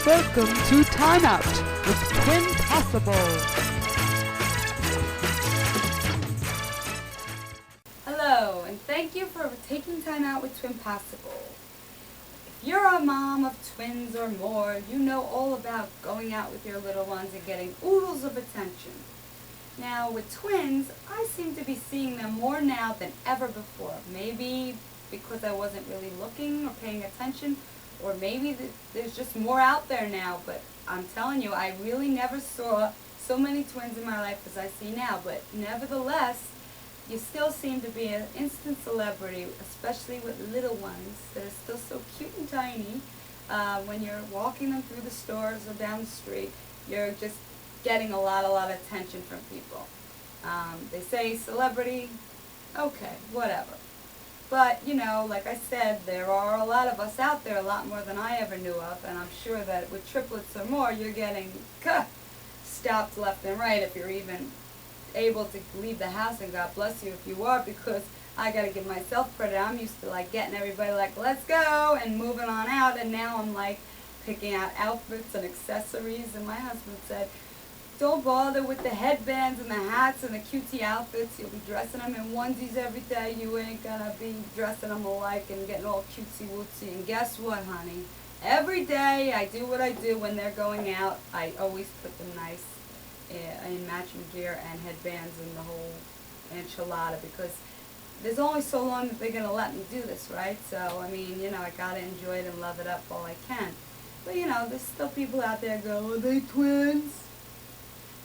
Welcome to Time Out with Twinpossible. Hello, and thank you for taking time out with Twinpossible. If you're a mom of twins or more, you know all about going out with your little ones and getting oodles of attention. Now, with twins, I seem to be seeing them more now than ever before. Maybe because I wasn't really looking or paying attention, or maybe there's just more out there now, but I'm telling you, I really never saw so many twins in my life as I see now. But nevertheless, you still seem to be an instant celebrity, especially with little ones that are still so cute and tiny. When you're walking them through the stores or down the street, you're just getting a lot of attention from people. They say celebrity, okay, whatever. But, you know, like I said, there are a lot of us out there, a lot more than I ever knew of, and I'm sure that with triplets or more, you're getting stopped left and right if you're even able to leave the house, and God bless you if you are, because I got to give myself credit. I'm used to, like, getting everybody, like, let's go, and moving on out, and now I'm, like, picking out outfits and accessories, and my husband said, don't bother with the headbands and the hats and the cutesy outfits. You'll be dressing them in onesies every day. You ain't gonna be dressing them alike and getting all cutesy wootsy. And guess what, honey? Every day I do what I do when they're going out. I always put them nice in matching gear and headbands and the whole enchilada, because there's only so long that they're gonna let me do this, right? So, I mean, you know, I gotta enjoy it and love it up all I can. But, you know, there's still people out there go, are they twins?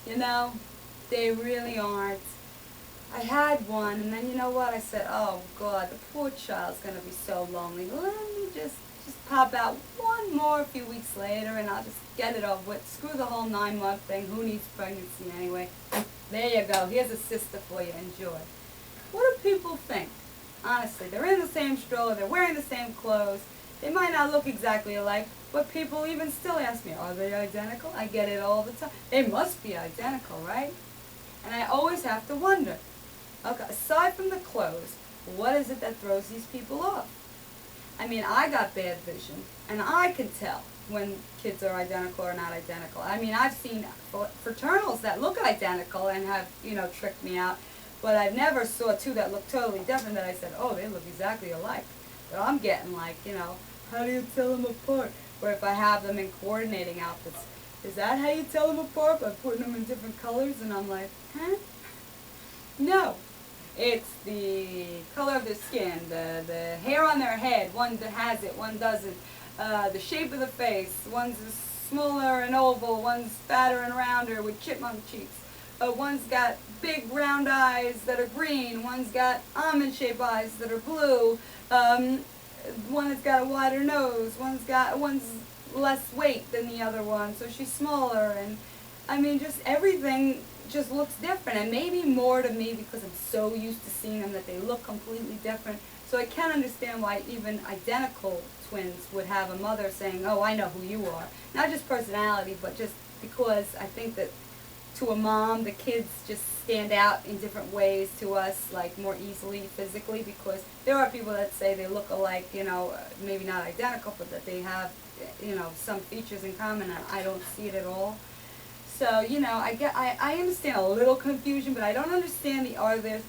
You know, they really aren't. I had one, and then you know what? I said, oh, God, the poor child's going to be so lonely. Let me just pop out one more a few weeks later, and I'll just get it over with. Screw the whole 9-month thing. Who needs pregnancy anyway? There you go. Here's a sister for you. Enjoy. What do people think? Honestly, they're in the same stroller. They're wearing the same clothes. They might not look exactly alike, but people even still ask me, are they identical? I get it all the time. They must be identical, right? And I always have to wonder, okay, aside from the clothes, what is it that throws these people off? I mean, I got bad vision, and I can tell when kids are identical or not identical. I mean, I've seen fraternals that look identical and have, you know, tricked me out, but I've never saw two that look totally different that I said, oh, they look exactly alike. But I'm getting like, you know, how do you tell them apart? Or if I have them in coordinating outfits, is that how you tell them apart? By putting them in different colors? And I'm like, huh? No. It's the color of their skin, the hair on their head. One that has it, one doesn't. The shape of the face. One's smaller and oval, one's fatter and rounder with chipmunk cheeks. One's got big round eyes that are green. One's got almond-shaped eyes that are blue. One has got a wider nose. One's less weight than the other one, so she's smaller. And I mean, just everything just looks different, and maybe more to me because I'm so used to seeing them that they look completely different. So I can't understand why even identical twins would have a mother saying, oh, I know who you are. Not just personality, but just because I think that to a mom, the kids just stand out in different ways to us, like more easily physically, because there are people that say they look alike, you know, maybe not identical, but that they have, you know, some features in common, and I don't see it at all. So, you know, I understand a little confusion, but I don't understand the are they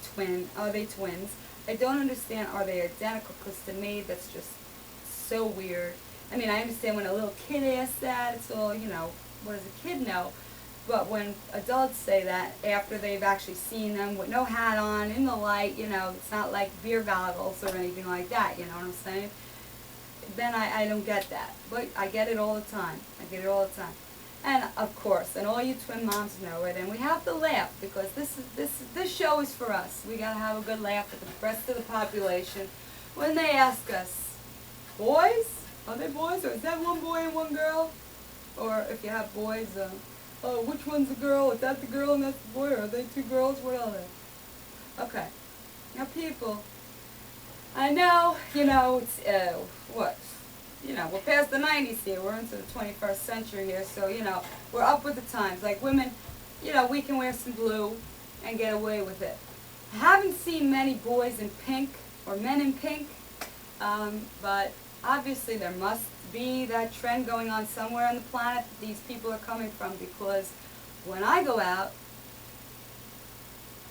twins? I don't understand are they identical, because to me that's just so weird. I mean, I understand when a little kid asks that, it's all, you know, what does a kid know? But when adults say that after they've actually seen them with no hat on, in the light, you know, it's not like beer goggles or anything like that, you know what I'm saying? Then I don't get that. But I get it all the time. I get it all the time. And of course, and all you twin moms know it, and we have to laugh because this show is for us. We gotta have a good laugh with the rest of the population when they ask us, boys? Are they boys? Or is that one boy and one girl? Or if you have boys, oh, which one's a girl? Is that the girl and that's the boy? Or are they two girls? What are they? Okay. Now, people, I know, you know, it's, what? You know, we're past the 90s here. We're into the 21st century here. So, you know, we're up with the times. Like women, you know, we can wear some blue and get away with it. I haven't seen many boys in pink or men in pink, but obviously there must be that trend going on somewhere on the planet that these people are coming from, because when I go out,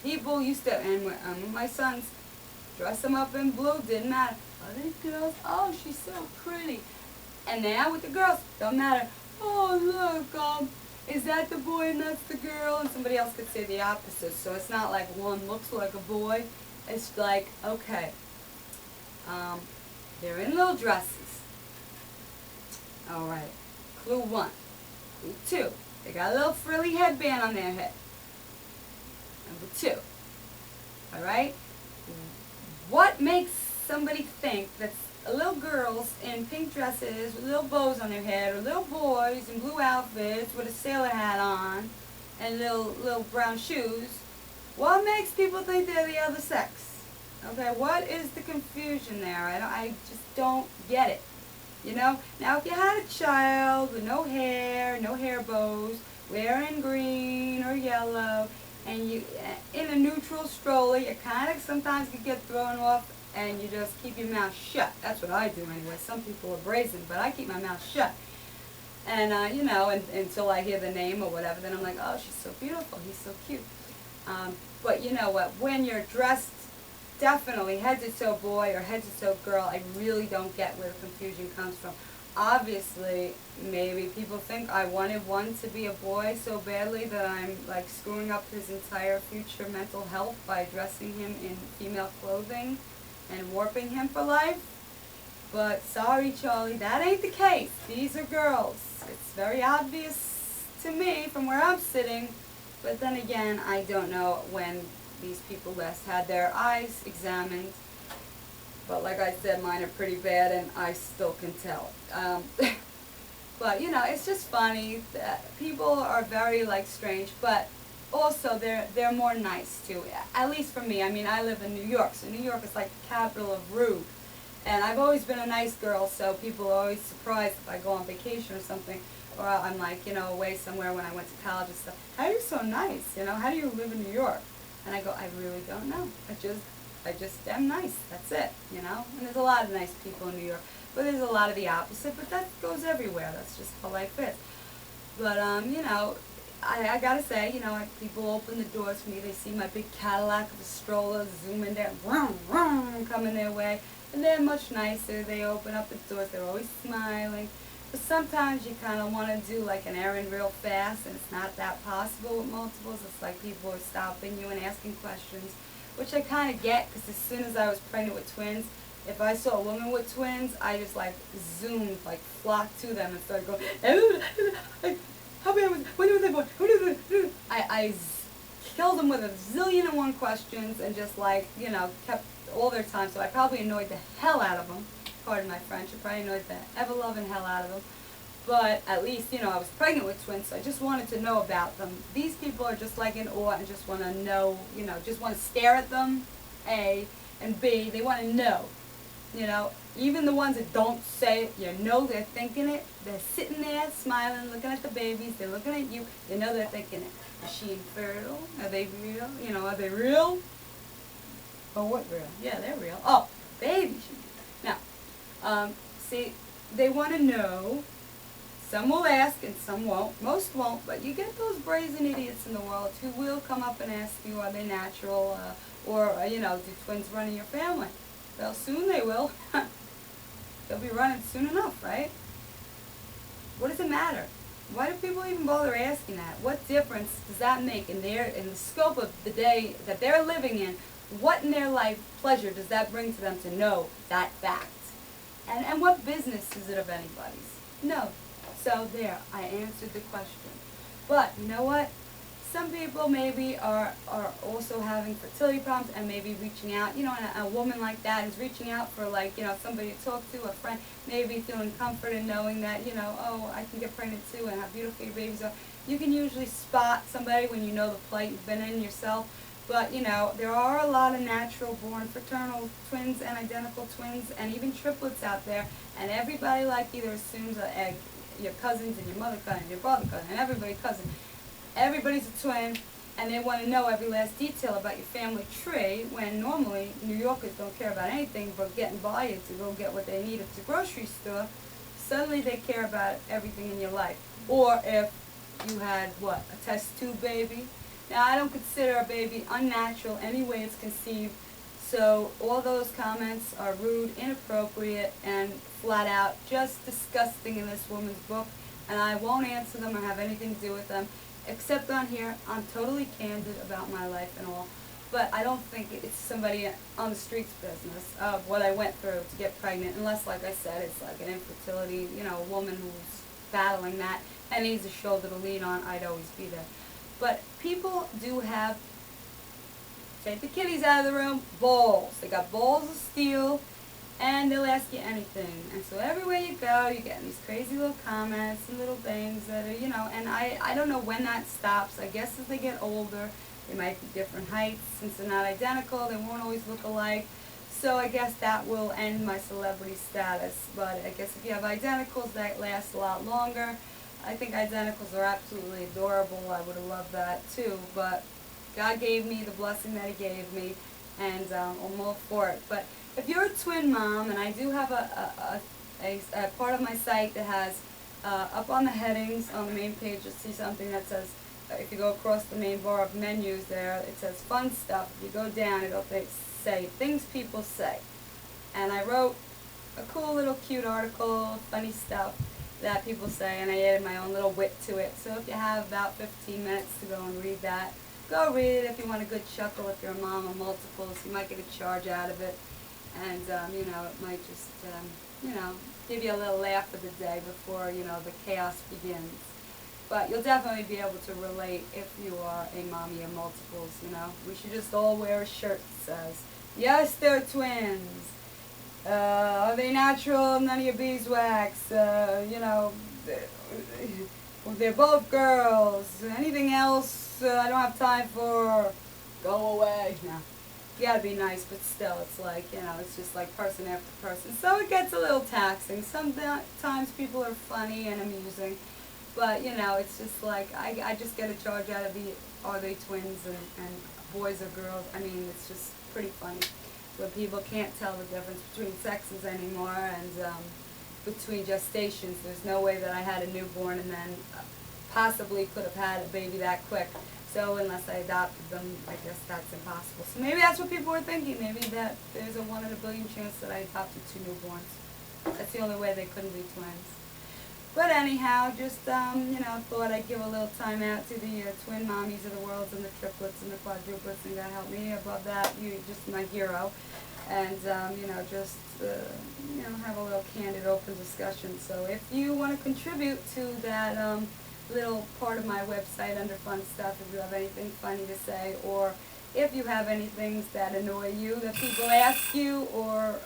people used to, and with my sons, dress them up in blue, didn't matter. Oh, these girls, oh, she's so pretty. And now with the girls, don't matter. Oh, look, is that the boy and that's the girl? And somebody else could say the opposite. So it's not like one looks like a boy. It's like, okay, they're in little dresses. All right, clue 1. Clue 2, they got a little frilly headband on their head. Number 2, all right? What makes somebody think that little girls in pink dresses with little bows on their head, or little boys in blue outfits with a sailor hat on and little brown shoes, what makes people think they're the other sex? Okay, what is the confusion there? I just don't get it. You know, now if you had a child with no hair bows, wearing green or yellow, and you in a neutral stroller, you kind of sometimes could get thrown off, and you just keep your mouth shut. That's what I do anyway. Some people are brazen, but I keep my mouth shut. And you know, until I hear the name or whatever, then I'm like, oh, she's so beautiful, he's so cute. But you know what? When you're dressed, definitely head to toe boy or head to toe girl, I really don't get where the confusion comes from. Obviously, maybe people think I wanted one to be a boy so badly that I'm like screwing up his entire future mental health by dressing him in female clothing and warping him for life. But sorry, Charlie, that ain't the case. These are girls. It's very obvious to me from where I'm sitting. But then again, I don't know when these people last had their eyes examined. But like I said, mine are pretty bad, and I still can tell. But you know, it's just funny that people are very like strange, but also they're more nice too. At least for me. I mean, I live in New York, so New York is like the capital of rude. And I've always been a nice girl, so people are always surprised if I go on vacation or something, or I'm like, you know, away somewhere when I went to college and stuff. How are you so nice? You know, how do you live in New York? And I go, I really don't know. I just am nice. That's it, you know? And there's a lot of nice people in New York. But there's a lot of the opposite, but that goes everywhere. That's just how life is. But, you know, I gotta say, you know, like, people open the doors for me. They see my big Cadillac of a stroller zooming down, vroom, vroom, coming their way. And they're much nicer. They open up the doors. They're always smiling. But sometimes you kind of want to do like an errand real fast, and it's not that possible with multiples. It's like people are stopping you and asking questions, which I kind of get, because as soon as I was pregnant with twins, if I saw a woman with twins, I just like zoomed, like flocked to them and started going, how many, when were they born? I killed them with a zillion and one questions, and just like, you know, kept all their time. So I probably annoyed the hell out of them. Pardon my French. I probably annoyed the ever-loving hell out of them. But at least, you know, I was pregnant with twins, so I just wanted to know about them. These people are just like in awe and just want to know, you know, just want to stare at them, A, and B, they want to know. You know, even the ones that don't say it, you know they're thinking it. They're sitting there smiling, looking at the babies. They're looking at you. You know they're thinking it. Is she infertile? Are they real? You know, are they real? Oh, what real? Yeah, they're real. Oh, baby. Now, see, they want to know. Some will ask and some won't. Most won't, but you get those brazen idiots in the world who will come up and ask you, are they natural, or you know, do twins run in your family? Well, soon they will. They'll be running soon enough, right? What does it matter? Why do people even bother asking that? What difference does that make in the scope of the day that they're living in? What in their life pleasure does that bring to them to know that fact? And what business is it of anybody's? No. So there, I answered the question. But you know what? Some people maybe are also having fertility problems and maybe reaching out. You know, and a woman like that is reaching out for, like, you know, somebody to talk to, a friend, maybe feeling comfort in knowing that, you know, oh, I can get pregnant too, and how beautiful your babies are. You can usually spot somebody when you know the plight you've been in yourself. But, you know, there are a lot of natural-born fraternal twins and identical twins and even triplets out there, and everybody like either assumes that your cousins and your mother cousin and your brother cousin and everybody cousin. Everybody's a twin, and they want to know every last detail about your family tree, when normally New Yorkers don't care about anything but getting by it to go get what they need at the grocery store. suddenly they care about everything in your life. Or if you had, what, a test tube baby. Now, I don't consider a baby unnatural any way it's conceived, so all those comments are rude, inappropriate, and flat out just disgusting in this woman's book, and I won't answer them or have anything to do with them, except on here. I'm totally candid about my life and all, but I don't think it's somebody on the streets business of what I went through to get pregnant, unless, like I said, it's like an infertility, a woman who's battling that and needs a shoulder to lean on. I'd always be there. But people do have, take the kiddies out of the room, balls. They got balls of steel, and they'll ask you anything. And so everywhere you go, you're getting these crazy little comments and little things that are, and I don't know when that stops. I guess as they get older, they might be different heights. Since they're not identical, they won't always look alike. So I guess that will end my celebrity status. But I guess if you have identicals, that lasts a lot longer. I think identicals are absolutely adorable. I would have loved that too, but God gave me the blessing that He gave me, and I'm all for it. But if you're a twin mom, and I do have a part of my site that has up on the headings on the main page, you'll see something that says, if you go across the main bar of menus there, it says fun stuff. If you go down, it'll say things people say. And I wrote a cool little cute article, funny stuff that people say, and I added my own little wit to it. So if you have about 15 minutes to go and read that, go read it. If you want a good chuckle, if you're a mom of multiples, you might get a charge out of it. And, it might just, give you a little laugh of the day before, the chaos begins. But you'll definitely be able to relate if you are a mommy of multiples, We should just all wear a shirt that says, yes, they're twins. Are they natural? None of your beeswax. They're both girls. Anything else I don't have time for. Go away. No. You gotta be nice, but still, it's like, it's just like person after person. So it gets a little taxing. Sometimes people are funny and amusing, but, it's just like, I just get a charge out of are they twins and boys or girls. I mean, it's just pretty funny. When people can't tell the difference between sexes anymore and between gestations. There's no way that I had a newborn and then possibly could have had a baby that quick. So unless I adopted them, I guess that's impossible. So maybe that's what people were thinking. Maybe that there's a 1 in a billion chance that I adopted 2 newborns. That's the only way they couldn't be twins. But anyhow, just, thought I'd give a little time out to the twin mommies of the world and the triplets and the quadruplets, and God help me. Above that, you're just my hero. And, have a little candid, open discussion. So if you want to contribute to that little part of my website under fun stuff, if you have anything funny to say, or if you have any things that annoy you, that people ask you, or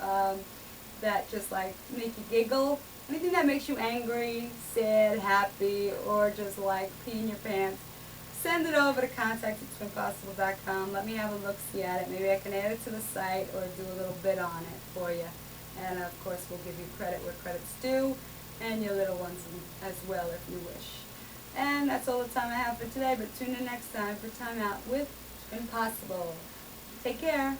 that just like make you giggle, anything that makes you angry, sad, happy, or just like pee in your pants, send it over to contact@twinpossible.com. Let me have a look-see at it. Maybe I can add it to the site or do a little bit on it for you. And of course, we'll give you credit where credit's due, and your little ones as well if you wish. And that's all the time I have for today, but tune in next time for Time Out with Twinpossible. Take care.